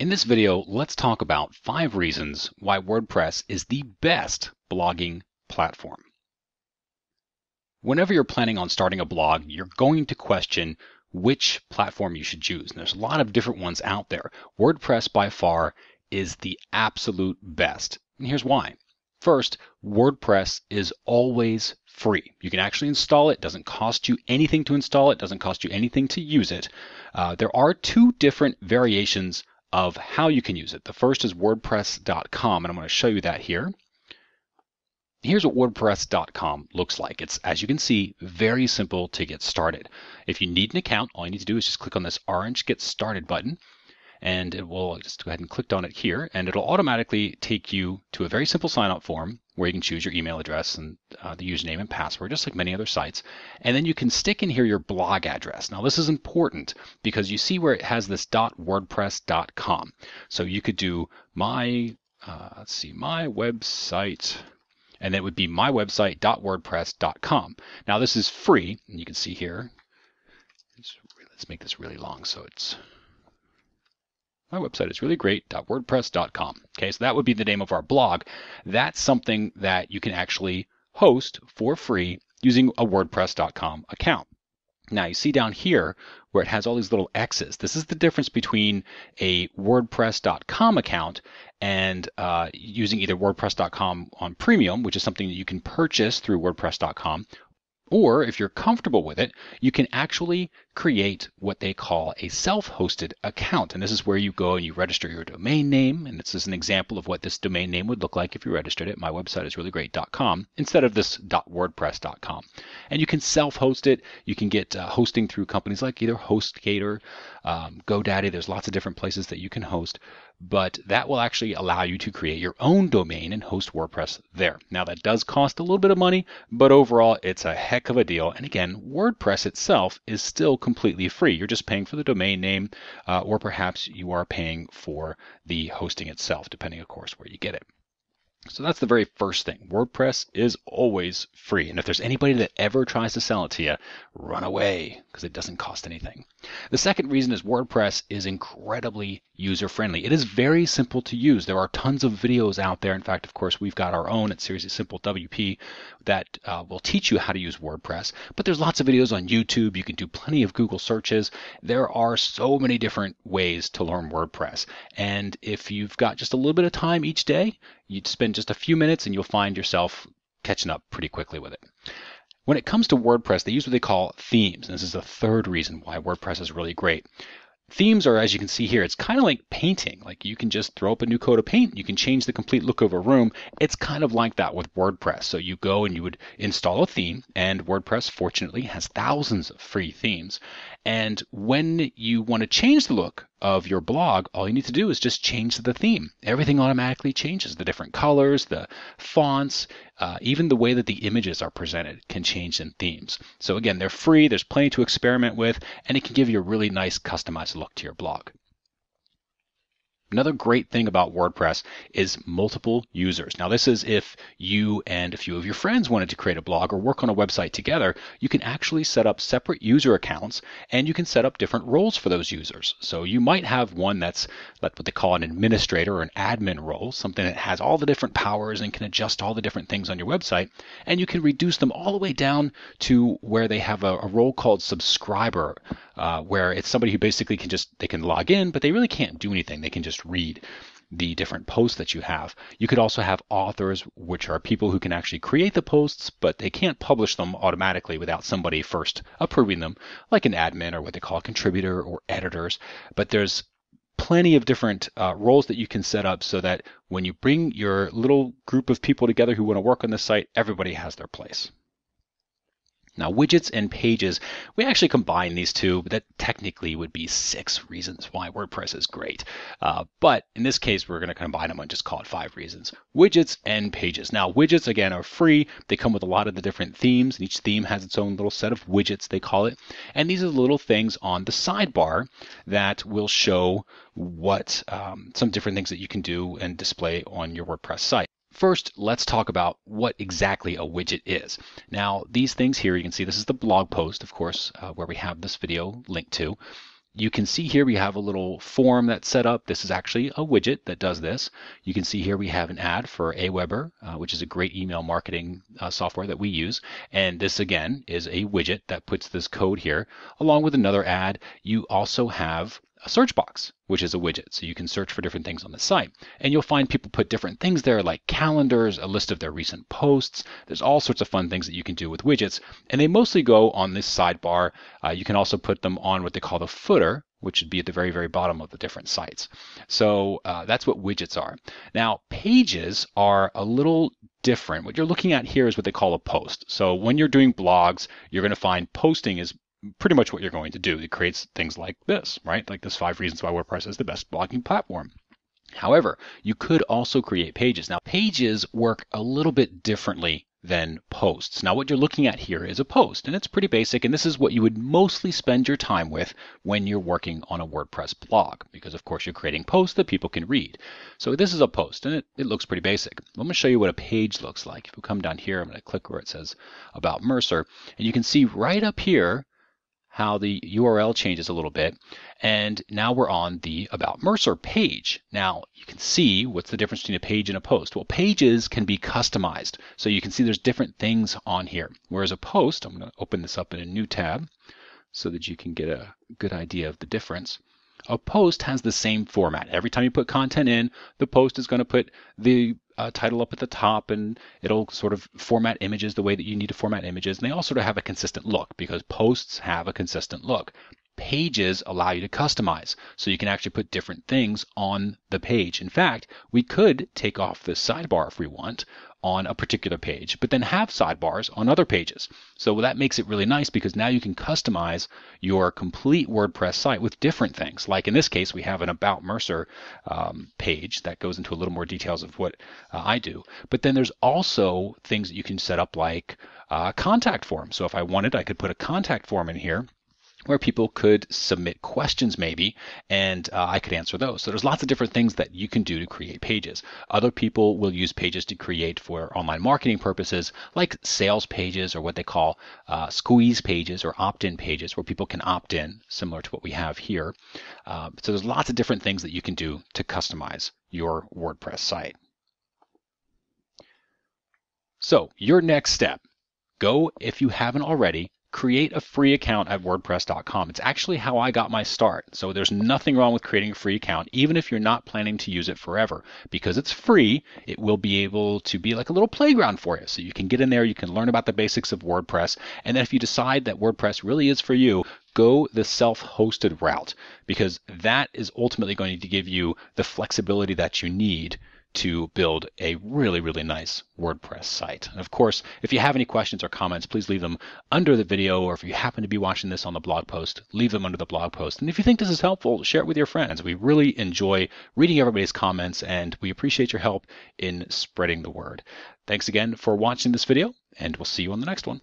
In this video, let's talk about 5 reasons why WordPress is the best blogging platform. Whenever you're planning on starting a blog, you're going to question which platform you should choose. And there's a lot of different ones out there. WordPress by far is the absolute best. And here's why. First, WordPress is always free. You can actually install it. It doesn't cost you anything to install it. It doesn't cost you anything to use it. There are 2 different variations of how you can use it. The first is WordPress.com, and I'm going to show you that here. Here's what WordPress.com looks like. It's, as you can see, very simple to get started. If you need an account, all you need to do is just click on this orange Get Started button, and it will just go ahead and click on it here, and it'll automatically take you to a very simple sign-up form where you can choose your email address and the username and password, just like many other sites. And then you can stick in here your blog address. Now this is important because you see where it has this .wordpress.com. So you could do my website, and it would be mywebsite.wordpress.com. Now this is free, and you can see here, let's make this really long so it's my website is really great.wordpress.com. Okay, so that would be the name of our blog. That's something that you can actually host for free using a WordPress.com account. Now you see down here where it has all these little X's. This is the difference between a WordPress.com account and using either WordPress.com on Premium, which is something that you can purchase through WordPress.com, or if you're comfortable with it, you can actually create what they call a self-hosted account. And this is where you go and you register your domain name. And this is an example of what this domain name would look like if you registered it. My website is reallyGreat.com instead of this .wordpress.com. And you can self-host it. You can get hosting through companies like either HostGator, GoDaddy. There's lots of different places that you can host. But that will actually allow you to create your own domain and host WordPress there. Now that does cost a little bit of money, but overall it's a heck of a deal. And again, WordPress itself is still completely free. You're just paying for the domain name, or perhaps you are paying for the hosting itself, depending of course where you get it. So that's the very first thing. WordPress is always free. And if there's anybody that ever tries to sell it to you, run away because it doesn't cost anything. The second reason is WordPress is incredibly user-friendly. It is very simple to use. There are tons of videos out there. In fact, of course, we've got our own at Seriously Simple WP that will teach you how to use WordPress. But there's lots of videos on YouTube. You can do plenty of Google searches. There are so many different ways to learn WordPress. And if you've got just a little bit of time each day, you'd spend just a few minutes and you'll find yourself catching up pretty quickly with it. When it comes to WordPress, they use what they call themes. And this is the third reason why WordPress is really great. Themes are, as you can see here, it's kind of like painting. Like you can just throw up a new coat of paint. You can change the complete look of a room. It's kind of like that with WordPress. So you go and you would install a theme, and WordPress fortunately has thousands of free themes. And when you want to change the look of your blog, all you need to do is just change the theme. Everything automatically changes. The different colors, the fonts, even the way that the images are presented can change in themes. So again, they're free. There's plenty to experiment with, and it can give you a really nice customized look to your blog. Another great thing about WordPress is multiple users. Now this is if you and a few of your friends wanted to create a blog or work on a website together, you can actually set up separate user accounts and you can set up different roles for those users. So you might have one that's what they call an administrator or an admin role, something that has all the different powers and can adjust all the different things on your website, and you can reduce them all the way down to where they have a role called subscriber, where it's somebody who basically they can log in, but they really can't do anything. They can just read the different posts that you have. You could also have authors, which are people who can actually create the posts, but they can't publish them automatically without somebody first approving them, like an admin or what they call a contributor or editors. But there's plenty of different roles that you can set up so that when you bring your little group of people together who want to work on this site, everybody has their place. Now, widgets and pages, we actually combine these two, but that technically would be 6 reasons why WordPress is great. But in this case, we're going to combine them and just call it 5 reasons. Widgets and pages. Now, widgets, again, are free. They come with a lot of the different themes, and each theme has its own little set of widgets, they call it. And these are the little things on the sidebar that will show what some different things that you can do and display on your WordPress site. First, let's talk about what exactly a widget is. Now, these things here, you can see this is the blog post, of course, where we have this video linked to. you can see here we have a little form that's set up. This is actually a widget that does this. You can see here we have an ad for Aweber, which is a great email marketing software that we use. And this again is a widget that puts this code here along with another ad. You also have a search box, which is a widget. So you can search for different things on the site. And you'll find people put different things there like calendars, a list of their recent posts. There's all sorts of fun things that you can do with widgets. And they mostly go on this sidebar. You can also put them on what they call the footer, which would be at the very, very bottom of the different sites. So that's what widgets are. Now, pages are a little different. What you're looking at here is what they call a post. So when you're doing blogs, you're going to find posting is pretty much what you're going to do. It creates things like this, right? Like this 5 reasons why WordPress is the best blogging platform. However, you could also create pages. Now, pages work a little bit differently than posts. Now, what you're looking at here is a post, and it's pretty basic, and this is what you would mostly spend your time with when you're working on a WordPress blog, because of course you're creating posts that people can read. So this is a post, and it looks pretty basic. I'm going to show you what a page looks like. If we come down here, I'm going to click where it says About Mercer, and you can see right up here how the URL changes a little bit. And now we're on the About Mercer page. Now you can see what's the difference between a page and a post. Well, pages can be customized. So you can see there's different things on here. Whereas a post, I'm going to open this up in a new tab so that you can get a good idea of the difference. A post has the same format. Every time you put content in, the post is going to put the title up at the top, and it'll sort of format images the way that you need to format images. And they all sort of have a consistent look because posts have a consistent look. Pages allow you to customize, so you can actually put different things on the page. In fact, we could take off this sidebar if we want on a particular page, but then have sidebars on other pages. So that makes it really nice because now you can customize your complete WordPress site with different things. Like in this case, we have an About Mercer page that goes into a little more details of what I do. But then there's also things that you can set up like a contact form. So if I wanted, I could put a contact form in here where people could submit questions maybe, and I could answer those. So there's lots of different things that you can do to create pages. Other people will use pages to create for online marketing purposes, like sales pages or what they call squeeze pages or opt-in pages where people can opt in, similar to what we have here. So there's lots of different things that you can do to customize your WordPress site. So your next step, go, if you haven't already, create a free account at WordPress.com. It's actually how I got my start. So there's nothing wrong with creating a free account, even if you're not planning to use it forever. Because it's free, it will be able to be like a little playground for you. So you can get in there, you can learn about the basics of WordPress, and then if you decide that WordPress really is for you, go the self-hosted route, because that is ultimately going to give you the flexibility that you need to build a really, really nice WordPress site. And of course, if you have any questions or comments, please leave them under the video, or if you happen to be watching this on the blog post, leave them under the blog post. And if you think this is helpful, share it with your friends. We really enjoy reading everybody's comments, and we appreciate your help in spreading the word. Thanks again for watching this video, and we'll see you on the next one.